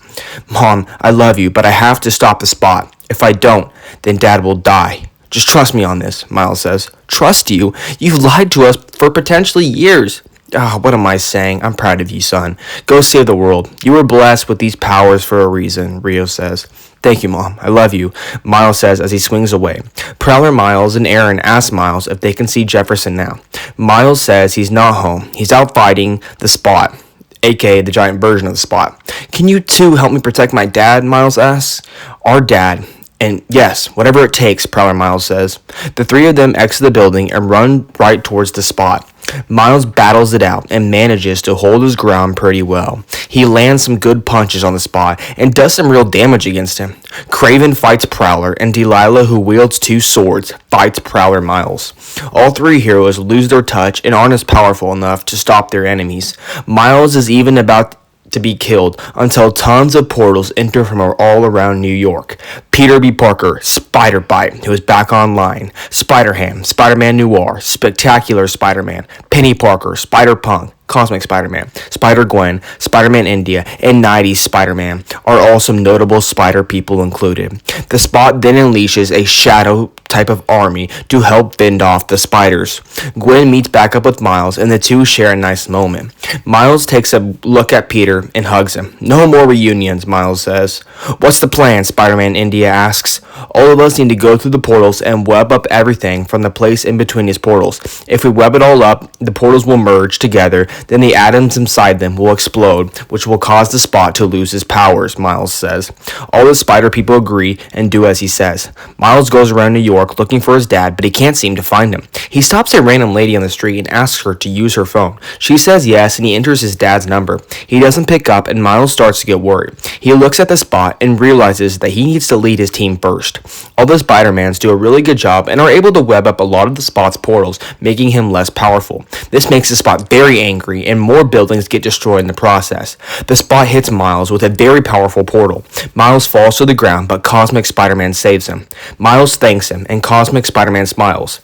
S1: Mom, I love you, but I have to stop the Spot. If I don't, then Dad will die. Just trust me on this, Miles says. Trust you? You've lied to us for potentially years. What am I saying? I'm proud of you, son. Go save the world. You were blessed with these powers for a reason, Rio says. Thank you, Mom. I love you, Miles says as he swings away. Prowler Miles and Aaron ask Miles if they can see Jefferson now. Miles says he's not home. He's out fighting the Spot, aka the giant version of the Spot. Can you two help me protect my dad? Miles asks. Our dad. And yes, whatever it takes, Prowler Miles says. The three of them exit the building and run right towards the Spot. Miles battles it out and manages to hold his ground pretty well. He lands some good punches on the Spot and does some real damage against him. Kraven fights Prowler, and Delilah, who wields two swords, fights Prowler Miles. All three heroes lose their touch and aren't as powerful enough to stop their enemies. Miles is even about to be killed until tons of portals enter from all around New York. Peter B. Parker, Spider-Bite, who is back online, Spider-Ham, Spider-Man Noir, Spectacular Spider-Man, Penny Parker, Spider-Punk, Cosmic Spider-Man, Spider-Gwen, Spider-Man India, and 90s Spider-Man are all some notable spider people included. The Spot then unleashes a shadow type of army to help fend off the spiders. Gwen meets back up with Miles and the two share a nice moment. Miles takes a look at Peter and hugs him. No more reunions, Miles says. What's the plan? Spider-Man India asks. All of us need to go through the portals and web up everything from the place in between these portals. If we web it all up, the portals will merge together, then the atoms inside them will explode, which will cause the Spot to lose his powers, Miles says. All the spider people agree and do as he says. Miles goes around New York looking for his dad, but he can't seem to find him. He stops a random lady on the street and asks her to use her phone. She says yes, and he enters his dad's number. He doesn't pick up, and Miles starts to get worried. He looks at the Spot and realizes that he needs to lead his team first. All the Spider-Mans do a really good job and are able to web up a lot of the Spot's portals, making him less powerful. This makes the Spot very angry, and more buildings get destroyed in the process. The Spot hits Miles with a very powerful portal. Miles falls to the ground, but Cosmic Spider-Man saves him. Miles thanks him, and Cosmic Spider-Man smiles.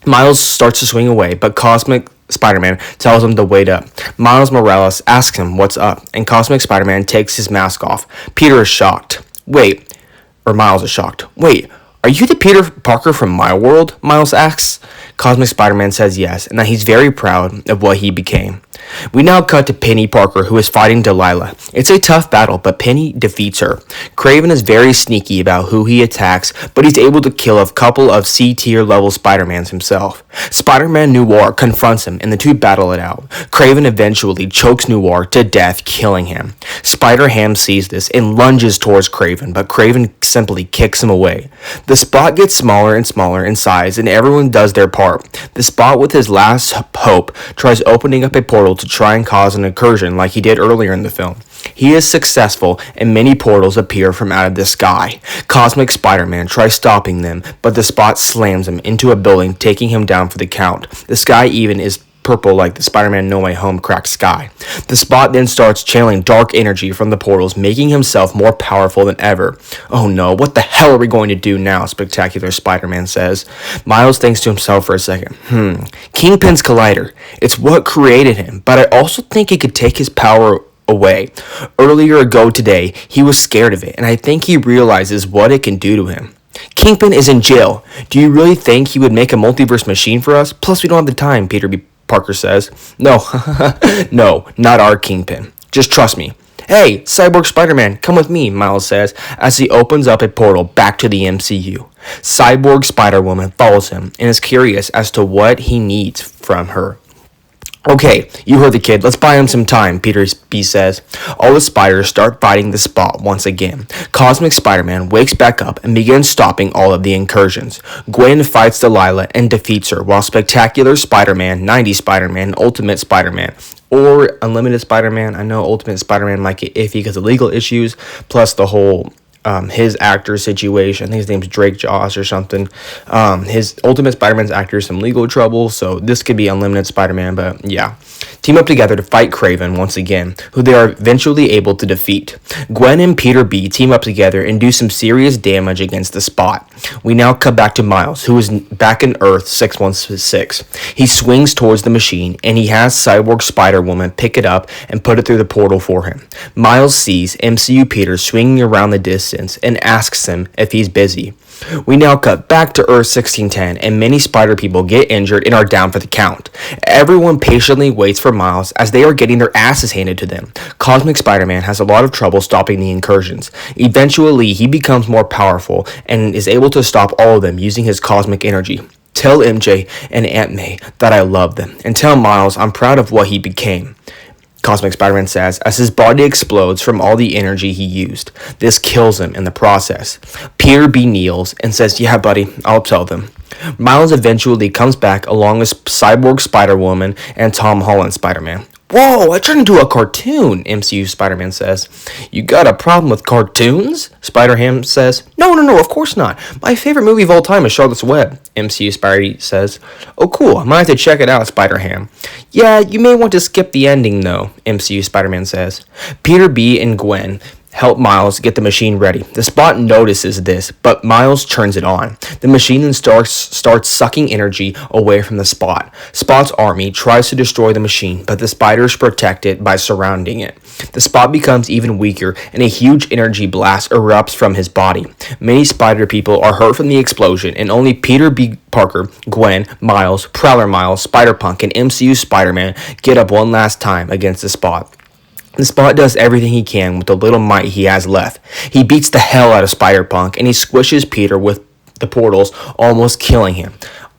S1: Miles starts to swing away, but Cosmic Spider-Man tells him to wait up. Miles Morales asks him what's up, and Cosmic Spider-Man takes his mask off. Peter is shocked. Miles is shocked. Wait, are you the Peter Parker from my world? Miles asks. Cosmic Spider-Man says yes, and that he's very proud of what he became. We now cut to Penny Parker, who is fighting Delilah. It's a tough battle, but Penny defeats her. Kraven is very sneaky about who he attacks, but he's able to kill a couple of C-tier level Spider-Mans himself. Spider-Man Noir confronts him, and the two battle it out. Kraven eventually chokes Noir to death, killing him. Spider-Ham sees this and lunges towards Kraven, but Kraven simply kicks him away. The Spot gets smaller and smaller in size, and everyone does their part. The Spot, with his last hope, tries opening up a portal to try and cause an incursion like he did earlier in the film. He is successful, and many portals appear from out of the sky. Cosmic Spider-Man tries stopping them, but the Spot slams him into a building, taking him down for the count. The sky even is purple like the Spider-Man No Way Home cracked sky. The Spot then starts channeling dark energy from the portals, making himself more powerful than ever. Oh no, what the hell are we going to do now? Spectacular Spider-Man says. Miles thinks to himself for a second. Kingpin's collider. It's what created him, but I also think it could take his power away. Earlier ago today, he was scared of it, and I think he realizes what it can do to him. Kingpin is in jail. Do you really think he would make a multiverse machine for us? Plus, we don't have the time, Peter B. Parker says. No, no, not our Kingpin. Just trust me. Hey, Cyborg Spider-Man, come with me, Miles says, as he opens up a portal back to the MCU. Cyborg Spider-Woman follows him and is curious as to what he needs from her. Okay, you heard the kid. Let's buy him some time, Peter B says. All the spiders start fighting the Spot once again. Cosmic Spider-Man wakes back up and begins stopping all of the incursions. Gwen fights Delilah and defeats her, while Spectacular Spider-Man, 90 Spider-Man, Ultimate Spider-Man, or Unlimited Spider-Man. I know Ultimate Spider-Man might get iffy because of legal issues, plus the whole his actor situation. I think his name's Drake Josh or something. His Ultimate Spider-Man's actor is some legal trouble, so this could be Unlimited Spider-Man, but yeah. Team up together to fight Kraven once again, who they are eventually able to defeat. Gwen and Peter B team up together and do some serious damage against the Spot. We now cut back to Miles, who is back in Earth 616. He swings towards the machine, and he has Cyborg Spider-Woman pick it up and put it through the portal for him. Miles sees MCU Peter swinging around the distance and asks him if he's busy. We now cut back to Earth 1610, and many spider people get injured and are down for the count. Everyone patiently waits for Miles as they are getting their asses handed to them. Cosmic Spider-Man has a lot of trouble stopping the incursions. Eventually, he becomes more powerful and is able to stop all of them using his cosmic energy. Tell MJ and Aunt May that I love them, and tell Miles I'm proud of what he became, Cosmic Spider-Man says, as his body explodes from all the energy he used. This kills him in the process. Peter B kneels and says, yeah, buddy, I'll tell them. Miles eventually comes back along with Cyborg Spider-Woman and Tom Holland Spider-Man. Whoa, I turned into a cartoon, MCU Spider-Man says. You got a problem with cartoons? Spider-Ham says. No, of course not. My favorite movie of all time is Charlotte's Web, MCU Spidey says. Oh, cool, I might have to check it out, Spider-Ham. Yeah, you may want to skip the ending, though, MCU Spider-Man says. Peter B and Gwen help Miles get the machine ready. The Spot notices this, but Miles turns it on. The machine then starts sucking energy away from the Spot. Spot's army tries to destroy the machine, but the spiders protect it by surrounding it. The Spot becomes even weaker, and a huge energy blast erupts from his body. Many spider people are hurt from the explosion, and only Peter B. Parker, Gwen, Miles, Prowler Miles, Spider-Punk, and MCU Spider-Man get up one last time against the Spot. The Spot does everything he can with the little might he has left. He beats the hell out of Spider-Punk, and he squishes Peter with the portals, almost killing him.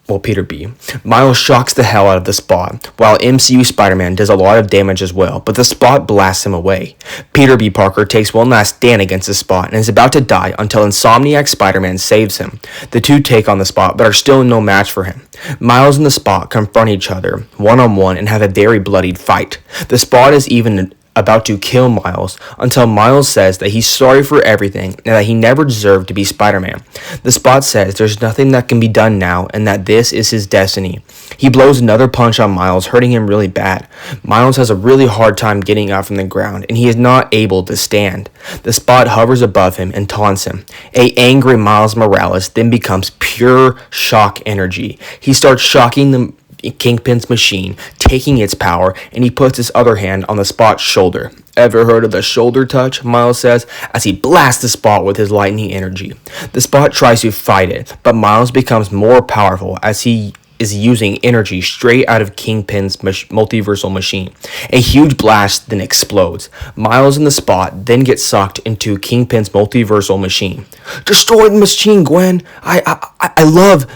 S1: Well, Peter B. Miles shocks the hell out of the Spot, while MCU Spider-Man does a lot of damage as well, but the Spot blasts him away. Peter B. Parker takes one last stand against the Spot and is about to die until Insomniac Spider-Man saves him. The two take on the Spot, but are still no match for him. Miles and the Spot confront each other one-on-one and have a very bloodied fight. The Spot is even about to kill Miles until Miles says that he's sorry for everything and that he never deserved to be Spider-Man. The Spot says there's nothing that can be done now and that this is his destiny. He blows another punch on Miles, hurting him really bad. Miles has a really hard time getting up from the ground and he is not able to stand. The Spot hovers above him and taunts him. A angry Miles Morales then becomes pure shock energy. He starts shocking the Kingpin's machine, taking its power, and he puts his other hand on the Spot's shoulder. Ever heard of the shoulder touch? Miles says, as he blasts the Spot with his lightning energy. The Spot tries to fight it, but Miles becomes more powerful as he is using energy straight out of Kingpin's multiversal machine. A huge blast then explodes. Miles and the Spot then get sucked into Kingpin's multiversal machine. Destroy the machine, Gwen! I love...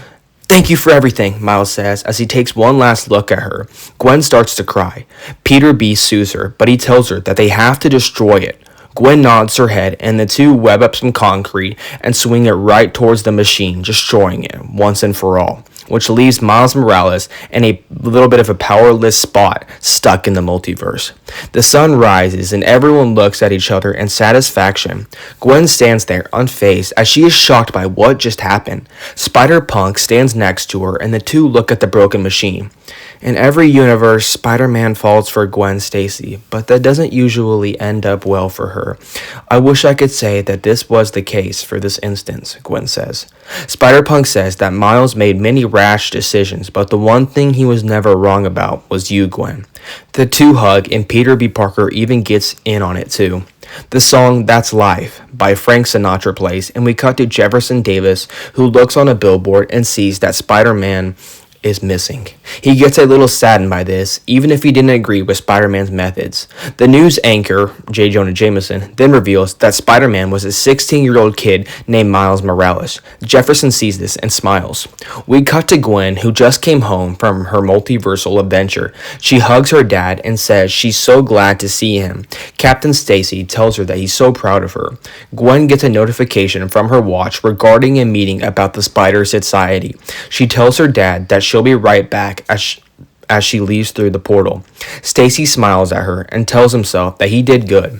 S1: Thank you for everything, Miles says, as he takes one last look at her. Gwen starts to cry. Peter B soothes her, but he tells her that they have to destroy it. Gwen nods her head, and the two web up some concrete and swing it right towards the machine, destroying it once and for all, which leaves Miles Morales and a little bit of a powerless Spot stuck in the multiverse. The sun rises and everyone looks at each other in satisfaction. Gwen stands there unfazed as she is shocked by what just happened. Spider-Punk stands next to her and the two look at the broken machine. In every universe, Spider-Man falls for Gwen Stacy, but that doesn't usually end up well for her. I wish I could say that this was the case for this instance, Gwen says. Spider-Punk says that Miles made many rash decisions, but the one thing he was never wrong about was you, Gwen. The two hug, and Peter B. Parker even gets in on it too. The song That's Life by Frank Sinatra plays, and we cut to Jefferson Davis, who looks on a billboard and sees that Spider-Man is missing. He gets a little saddened by this, even if he didn't agree with Spider-Man's methods. The news anchor, J. Jonah Jameson, then reveals that Spider-Man was a 16-year-old kid named Miles Morales. Jefferson sees this and smiles. We cut to Gwen, who just came home from her multiversal adventure. She hugs her dad and says she's so glad to see him. Captain Stacy tells her that he's so proud of her. Gwen gets a notification from her watch regarding a meeting about the Spider Society. She tells her dad that she'll be right back as she leaves through the portal. Stacy smiles at her and tells himself that he did good.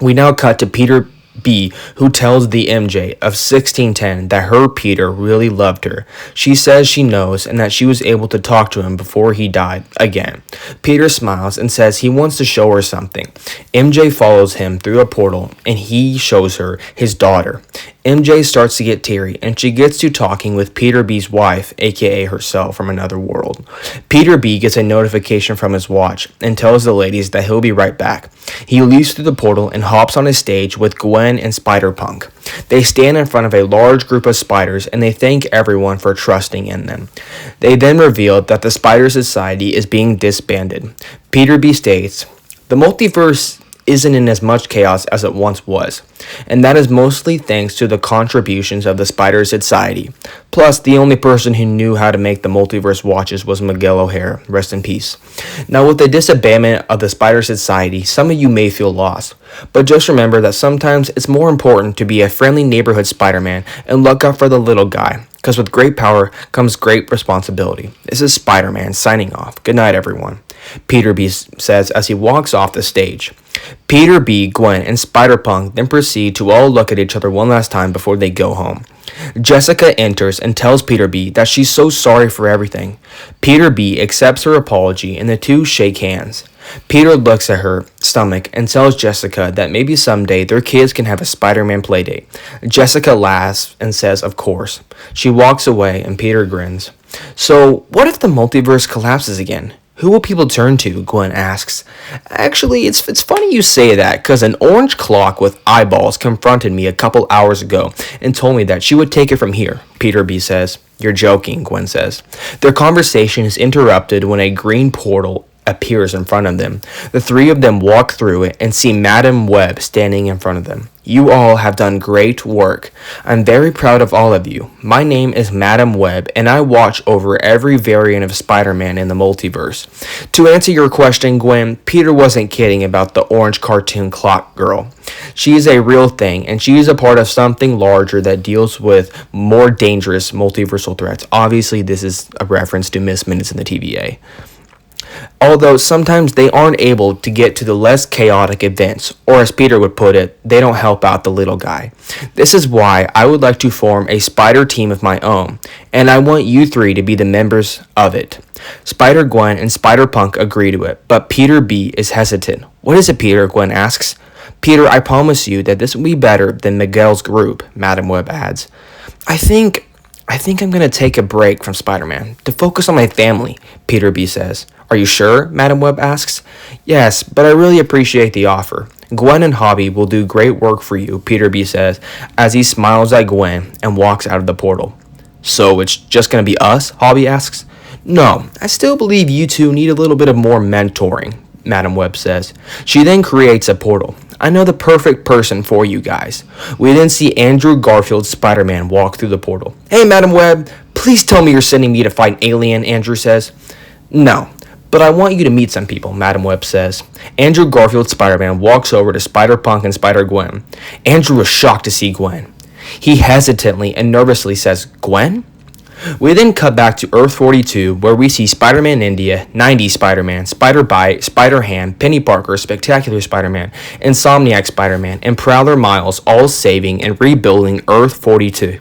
S1: We now cut to Peter B, who tells the MJ of 1610 that her Peter really loved her. She says she knows and that she was able to talk to him before he died again. Peter smiles and says he wants to show her something. MJ follows him through a portal and he shows her his daughter. MJ starts to get teary and she gets to talking with Peter B's wife, aka herself from another world. Peter B gets a notification from his watch and tells the ladies that he'll be right back. He leaves through the portal and hops on a stage with Gwen and Spider-Punk. They stand in front of a large group of spiders and they thank everyone for trusting in them. They then reveal that the Spider Society is being disbanded. Peter B states, "The multiverse isn't in as much chaos as it once was, and that is mostly thanks to the contributions of the Spider Society. Plus, the only person who knew how to make the multiverse watches was Miguel O'Hara, rest in peace. Now, with the disbandment of the Spider Society, some of you may feel lost, but just remember that sometimes it's more important to be a friendly neighborhood Spider-Man and look out for the little guy, because with great power comes great responsibility. This is Spider-Man signing off. Good night, everyone," Peter B says as he walks off the stage. Peter B, Gwen, and Spider-Punk then proceed to all look at each other one last time before they go home. Jessica enters and tells Peter B that she's so sorry for everything. Peter B accepts her apology and the two shake hands. Peter looks at her stomach and tells Jessica that maybe someday their kids can have a Spider-Man playdate. Jessica laughs and says, of course. She walks away and Peter grins. "So, what if the multiverse collapses again? Who will people turn to?" Gwen asks. "Actually, it's funny you say that, because an orange clock with eyeballs confronted me a couple hours ago and told me that she would take it from here," Peter B says. "You're joking," Gwen says. Their conversation is interrupted when a green portal appears in front of them. The three of them walk through it and see Madam Web standing in front of them. "You all have done great work. I'm very proud of all of you. My name is Madam Web, and I watch over every variant of Spider-Man in the multiverse." To answer your question, Gwen, Peter wasn't kidding about the orange cartoon clock girl. She is a real thing, and she is a part of something larger that deals with more dangerous multiversal threats. Obviously, this is a reference to Miss Minutes in the TVA. Although sometimes they aren't able to get to the less chaotic events, or as Peter would put it, they don't help out the little guy. This is why I would like to form a spider team of my own, and I want you three to be the members of it. Spider-Gwen and Spider-Punk agree to it, but Peter B is hesitant. "What is it, Peter?" Gwen asks. "Peter, I promise you that this will be better than Miguel's group," Madam Web adds. I think I'm going to take a break from Spider-Man to focus on my family," Peter B says. "Are you sure?" Madam Web asks. "Yes, but I really appreciate the offer. Gwen and Hobby will do great work for you," Peter B says, as he smiles at Gwen and walks out of the portal. "So it's just going to be us?" Hobby asks. "No, I still believe you two need a little bit of more mentoring," Madam Web says. She then creates a portal. "I know the perfect person for you guys." We then see Andrew Garfield's Spider-Man walk through the portal. "Hey, Madam Web, please tell me you're sending me to fight an alien," Andrew says. "No, but I want you to meet some people," Madam Web says. Andrew Garfield's Spider-Man walks over to Spider-Punk and Spider-Gwen. Andrew is shocked to see Gwen. He hesitantly and nervously says, "Gwen?" We then cut back to Earth 42, where we see Spider-Man India, 90s Spider-Man, Spider-Bite, Spider-Ham, Penny Parker, Spectacular Spider-Man, Insomniac Spider-Man, and Prowler Miles all saving and rebuilding Earth 42.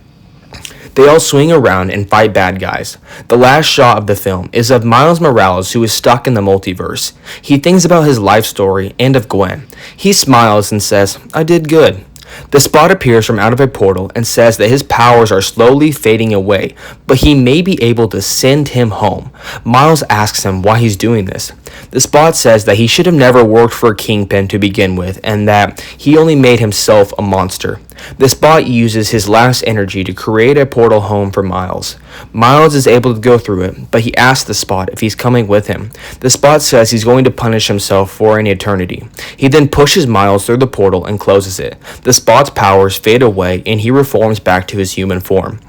S1: They all swing around and fight bad guys. The last shot of the film is of Miles Morales, who is stuck in the multiverse. He thinks about his life story and of Gwen. He smiles and says, "I did good." The Spot appears from out of a portal and says that his powers are slowly fading away, but he may be able to send him home. Miles asks him why he's doing this. The Spot says that he should have never worked for Kingpin to begin with, and that he only made himself a monster. The Spot uses his last energy to create a portal home for Miles. Miles is able to go through it, but he asks the Spot if he's coming with him. The Spot says he's going to punish himself for an eternity. He then pushes Miles through the portal and closes it. The Spot's powers fade away and he reforms back to his human form.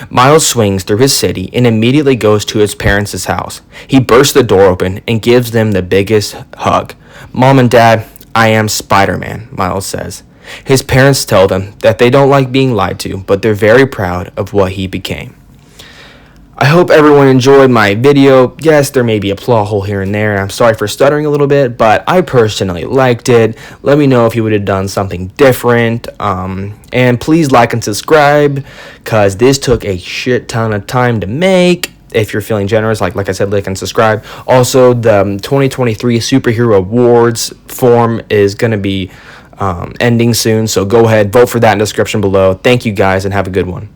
S1: Miles swings through his city and immediately goes to his parents' house. He bursts the door open and gives them the biggest hug. "Mom and Dad, I am Spider-Man," Miles says. His parents tell them that they don't like being lied to, but they're very proud of what he became. I hope everyone enjoyed my video. Yes, there may be a plot hole here and there. I'm sorry for stuttering a little bit, but I personally liked it. Let me know if you would have done something different. And please like and subscribe, because this took a shit ton of time to make. If you're feeling generous, like I said, like and subscribe. Also, the 2023 Superhero Awards form is going to be ending soon, so go ahead, vote for that in the description below. Thank you guys, and have a good one.